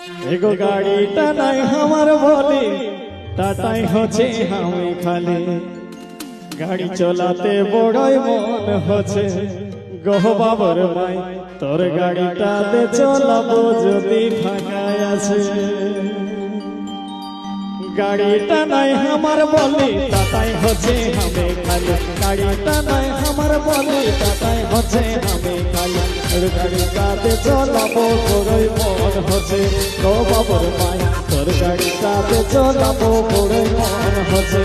एगो गाड़ीटा নাই আমার বলে টাটাই হচ্ছে আমি খালি গাড়ি চলাতে বড়ই মন হচ্ছে গো বাবার মাই তোর গাড়িটাতে চলাবো যদি ফাঁকায় আছে গাড়িটা নাই আমার বলে টাটাই হচ্ছে আমি খালি গাড়িটা নাই আমার বলে টাটাই হচ্ছে আমি খালি গাড়িটাতে চলাবো বড়ই মন হচ্ছে গো বাবার মাই তোর গাড়িটাতে চলাবো বড়ই মন হচ্ছে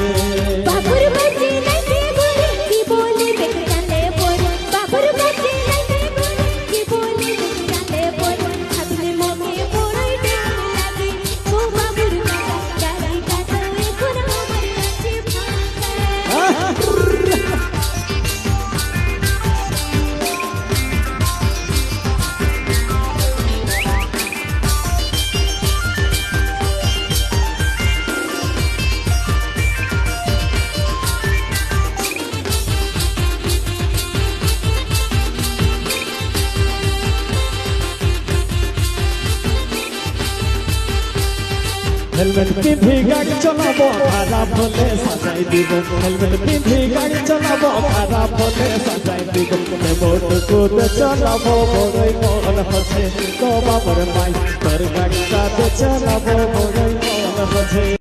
বাবুর বাজে নাইতে বলে কি বলে দেখে জানলে বলে বাবুর বাজে নাইতে বলে কি বলে দেখে জানলে বলে হাতে মনে বড়ই টান লাগে ও বাবুর গাড়িটা তো এখন আমার কাছে ফাঁকা हेलमेट पिंधी गाड़ी चलाबो खराब होले सजाई दिबो हेलमेट पिंधी गाड़ी चलाबो खराब होले सजाई दिबो बोट कूद चलाबो बड़ई मन हछे तो बाबर माई तोर गाड़ी साथे चलाबो बड़ई मन हछे।